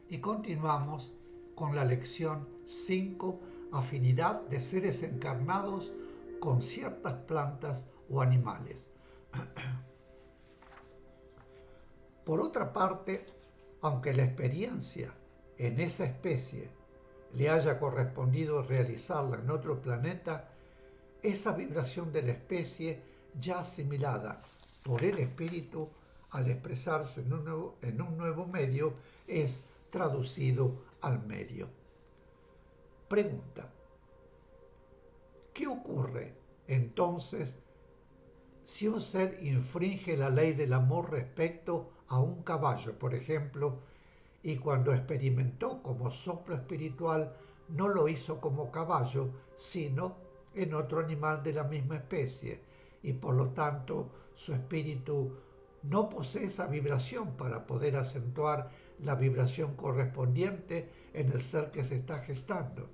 Y continuamos con la lección 5, afinidad de seres encarnados con ciertas plantas o animales. Por otra parte, aunque la experiencia en esa especie le haya correspondido realizarla en otro planeta, esa vibración de la especie ya asimilada por el espíritu al expresarse en un nuevo medio es traducido al medio. Pregunta: ¿qué ocurre entonces si un ser infringe la ley del amor respecto a un caballo, por ejemplo, y cuando experimentó como soplo espiritual no lo hizo como caballo, sino en otro animal de la misma especie, y por lo tanto su espíritu no posee esa vibración para poder acentuar la vibración correspondiente en el ser que se está gestando?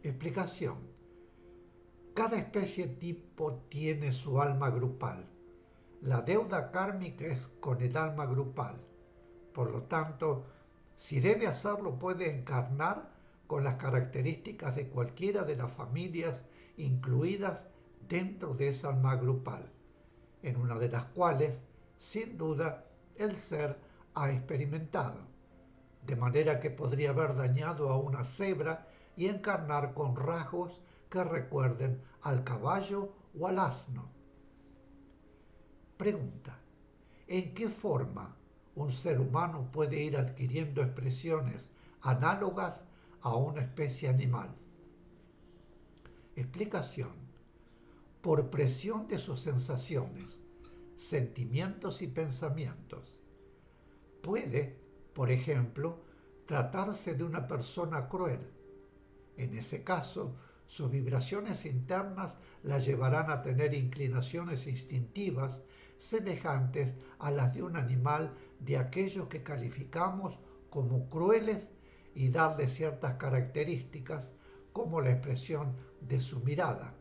Explicación: cada especie tipo tiene su alma grupal. La deuda kármica es con el alma grupal. Por lo tanto, si debe hacerlo, puede encarnar con las características de cualquiera de las familias incluidas dentro de esa alma grupal, en una de las cuales, sin duda, el ser ha experimentado, de manera que podría haber dañado a una cebra y encarnar con rasgos que recuerden al caballo o al asno. Pregunta: ¿en qué forma un ser humano puede ir adquiriendo expresiones análogas a una especie animal? Explicación: por presión de sus sensaciones, sentimientos y pensamientos. Puede, por ejemplo, tratarse de una persona cruel. En ese caso, sus vibraciones internas la llevarán a tener inclinaciones instintivas semejantes a las de un animal de aquellos que calificamos como crueles y darle ciertas características como la expresión de su mirada,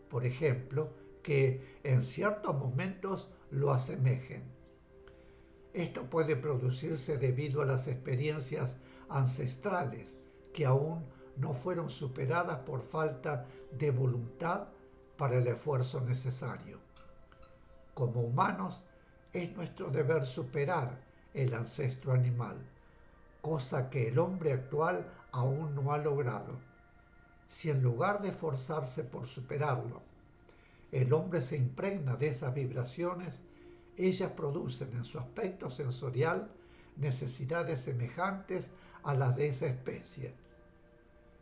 por ejemplo, que en ciertos momentos lo asemejen. Esto puede producirse debido a las experiencias ancestrales que aún no fueron superadas por falta de voluntad para el esfuerzo necesario. Como humanos, es nuestro deber superar el ancestro animal, cosa que el hombre actual aún no ha logrado. Si en lugar de esforzarse por superarlo, el hombre se impregna de esas vibraciones, ellas producen en su aspecto sensorial necesidades semejantes a las de esa especie.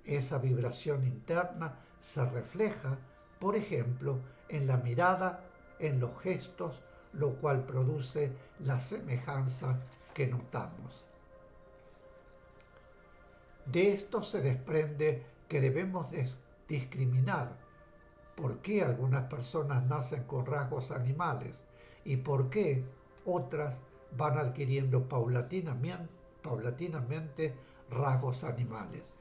Esa vibración interna se refleja, por ejemplo, en la mirada, en los gestos, lo cual produce la semejanza que notamos. De esto se desprende que debemos discriminar por qué algunas personas nacen con rasgos animales y por qué otras van adquiriendo paulatinamente rasgos animales.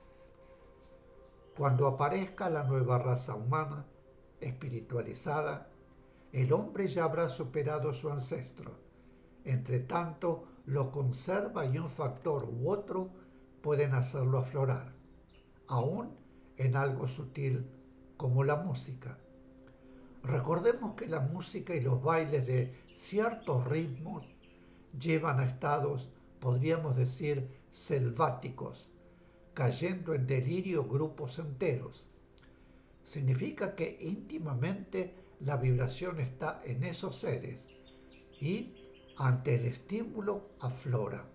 Cuando aparezca la nueva raza humana, espiritualizada, el hombre ya habrá superado a su ancestro. Entre tanto, lo conserva y un factor u otro pueden hacerlo aflorar, aún en algo sutil como la música. Recordemos que la música y los bailes de ciertos ritmos llevan a estados, podríamos decir, selváticos, cayendo en delirio grupos enteros. Significa que íntimamente la vibración está en esos seres y ante el estímulo aflora.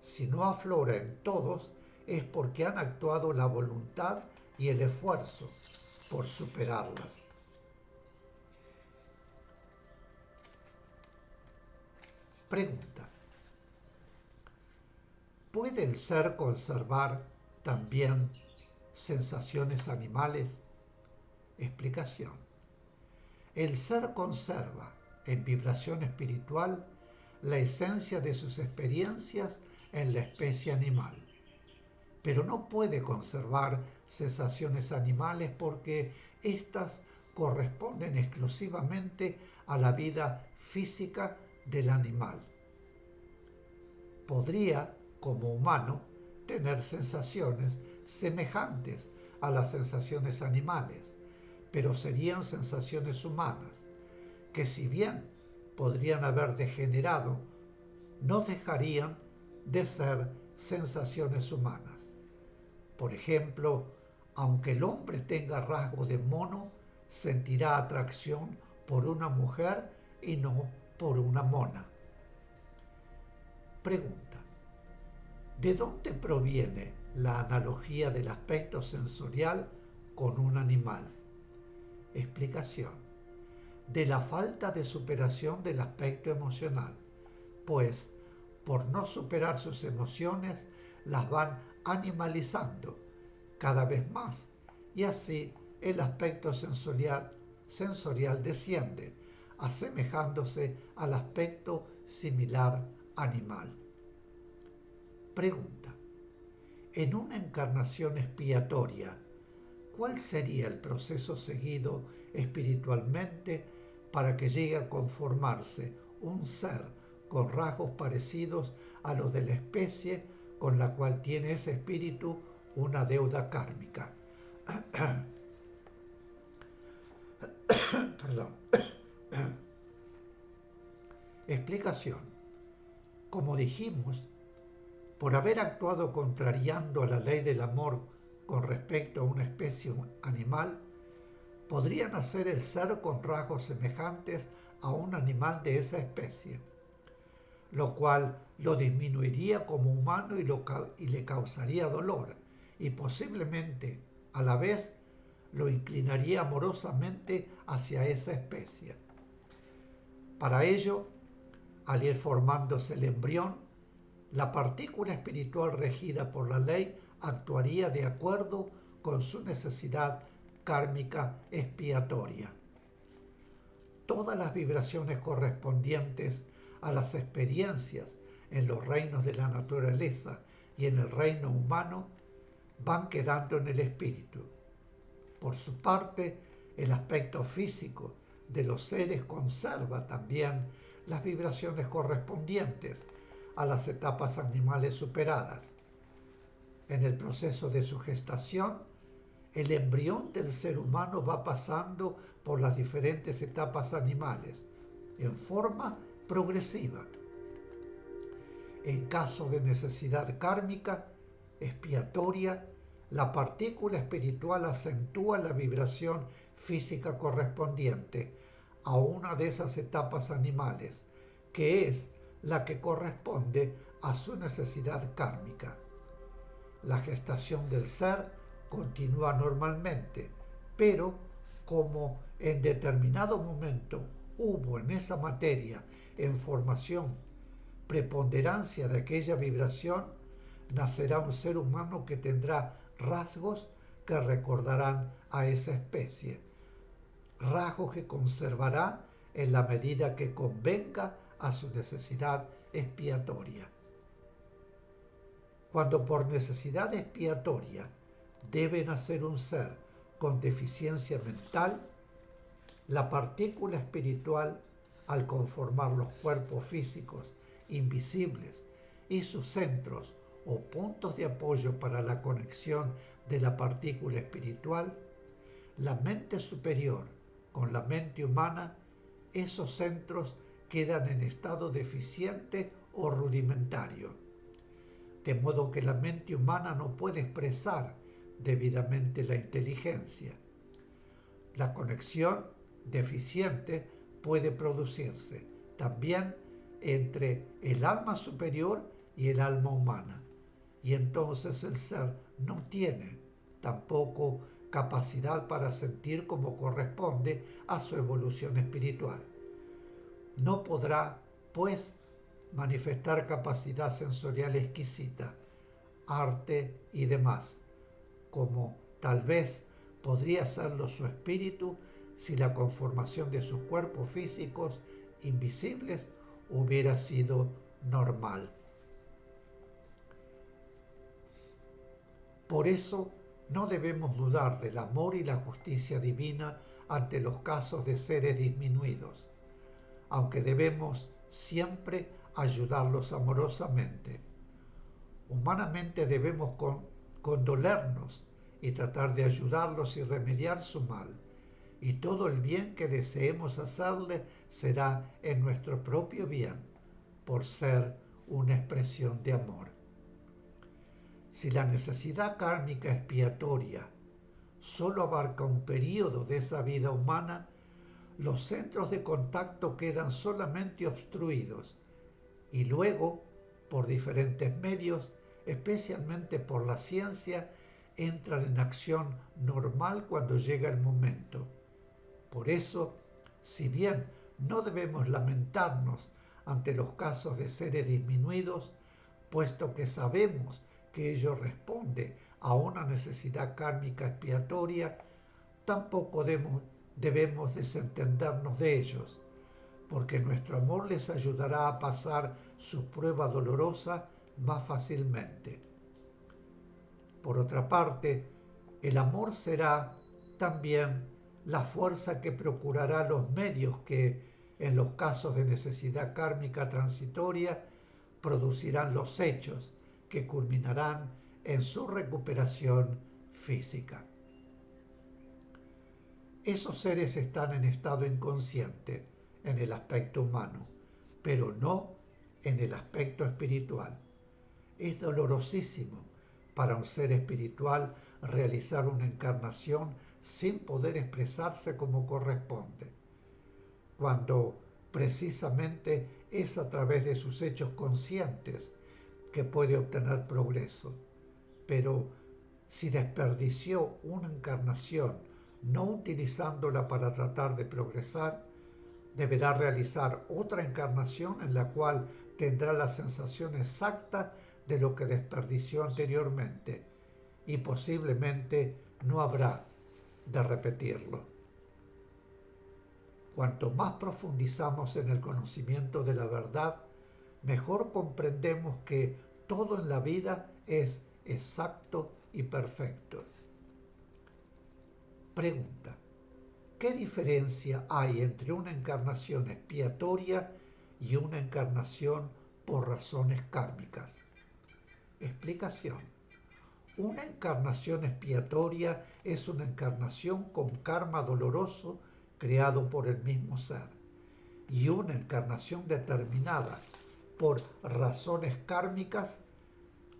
Si no aflora en todos, es porque han actuado la voluntad y el esfuerzo por superarlas. Pregunta: ¿puede el ser conservar también sensaciones animales? Explicación: el ser conserva en vibración espiritual la esencia de sus experiencias en la especie animal, pero no puede conservar sensaciones animales porque éstas corresponden exclusivamente a la vida física del animal. Podría como humano, tener sensaciones semejantes a las sensaciones animales, pero serían sensaciones humanas, que si bien podrían haber degenerado, no dejarían de ser sensaciones humanas. Por ejemplo, aunque el hombre tenga rasgo de mono, sentirá atracción por una mujer y no por una mona. Pregunta: ¿de dónde proviene la analogía del aspecto sensorial con un animal? Explicación: de la falta de superación del aspecto emocional, pues por no superar sus emociones las van animalizando cada vez más y así el aspecto sensorial desciende, asemejándose al aspecto similar animal. Pregunta: en una encarnación expiatoria, ¿cuál sería el proceso seguido espiritualmente para que llegue a conformarse un ser con rasgos parecidos a los de la especie con la cual tiene ese espíritu una deuda kármica? Perdón. Explicación: como dijimos, por haber actuado contrariando a la ley del amor con respecto a una especie animal, podría nacer el ser con rasgos semejantes a un animal de esa especie, lo cual lo disminuiría como humano y le causaría dolor, y posiblemente a la vez lo inclinaría amorosamente hacia esa especie. Para ello, al ir formándose el embrión, la partícula espiritual regida por la ley actuaría de acuerdo con su necesidad kármica expiatoria. Todas las vibraciones correspondientes a las experiencias en los reinos de la naturaleza y en el reino humano van quedando en el espíritu. Por su parte, el aspecto físico de los seres conserva también las vibraciones correspondientes a las etapas animales superadas. En el proceso de su gestación, el embrión del ser humano va pasando por las diferentes etapas animales en forma progresiva. En caso de necesidad kármica expiatoria, la partícula espiritual acentúa la vibración física correspondiente a una de esas etapas animales, que es la que corresponde a su necesidad kármica. La gestación del ser continúa normalmente, pero como en determinado momento hubo en esa materia en formación preponderancia de aquella vibración, nacerá un ser humano que tendrá rasgos que recordarán a esa especie, rasgos que conservará en la medida que convenga a su necesidad expiatoria. Cuando por necesidad expiatoria debe nacer un ser con deficiencia mental, la partícula espiritual, al conformar los cuerpos físicos invisibles y sus centros o puntos de apoyo para la conexión de la partícula espiritual, la mente superior con la mente humana, esos centros quedan en estado deficiente o rudimentario, de modo que la mente humana no puede expresar debidamente la inteligencia. La conexión deficiente puede producirse también entre el alma superior y el alma humana, y entonces el ser no tiene tampoco capacidad para sentir como corresponde a su evolución espiritual. No podrá, pues, manifestar capacidad sensorial exquisita, arte y demás, como tal vez podría serlo su espíritu si la conformación de sus cuerpos físicos invisibles hubiera sido normal. Por eso no debemos dudar del amor y la justicia divina ante los casos de seres disminuidos, aunque debemos siempre ayudarlos amorosamente. Humanamente debemos condolernos y tratar de ayudarlos y remediar su mal, y todo el bien que deseemos hacerle será en nuestro propio bien, por ser una expresión de amor. Si la necesidad kármica expiatoria solo abarca un período de esa vida humana, los centros de contacto quedan solamente obstruidos y luego, por diferentes medios, especialmente por la ciencia, entran en acción normal cuando llega el momento. Por eso, si bien no debemos lamentarnos ante los casos de seres disminuidos, puesto que sabemos que ello responde a una necesidad kármica expiatoria, tampoco debemos desentendernos de ellos, porque nuestro amor les ayudará a pasar su prueba dolorosa más fácilmente. Por otra parte, el amor será también la fuerza que procurará los medios que, en los casos de necesidad kármica transitoria, producirán los hechos que culminarán en su recuperación física. Esos seres están en estado inconsciente en el aspecto humano, pero no en el aspecto espiritual. Es dolorosísimo para un ser espiritual realizar una encarnación sin poder expresarse como corresponde, cuando precisamente es a través de sus hechos conscientes que puede obtener progreso. Pero si desperdició una encarnación no utilizándola para tratar de progresar, deberá realizar otra encarnación en la cual tendrá la sensación exacta de lo que desperdició anteriormente y posiblemente no habrá de repetirlo. Cuanto más profundizamos en el conocimiento de la verdad, mejor comprendemos que todo en la vida es exacto y perfecto. Pregunta: ¿qué diferencia hay entre una encarnación expiatoria y una encarnación por razones kármicas? Explicación: una encarnación expiatoria es una encarnación con karma doloroso creado por el mismo ser, y una encarnación determinada por razones kármicas,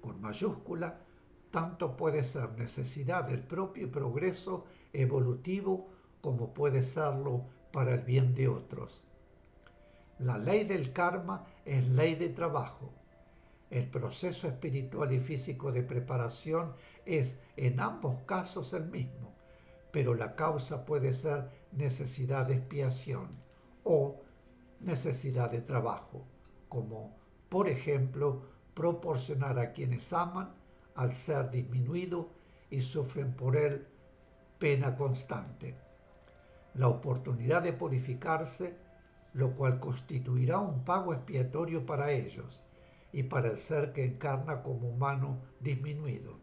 con mayúscula, tanto puede ser necesidad del propio progreso evolutivo como puede serlo para el bien de otros. La ley del karma es ley de trabajo. El proceso espiritual y físico de preparación es en ambos casos el mismo, pero la causa puede ser necesidad de expiación o necesidad de trabajo, como por ejemplo proporcionar a quienes aman al ser disminuido y sufren por él pena constante, la oportunidad de purificarse, lo cual constituirá un pago expiatorio para ellos y para el ser que encarna como humano disminuido.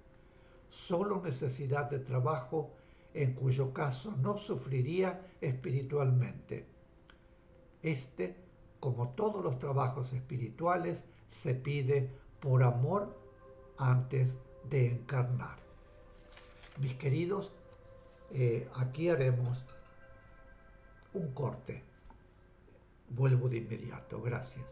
Solo necesidad de trabajo, en cuyo caso no sufriría espiritualmente. Este, como todos los trabajos espirituales, se pide por amor antes de encarnar. Mis queridos, aquí haremos un corte. Vuelvo de inmediato. Gracias.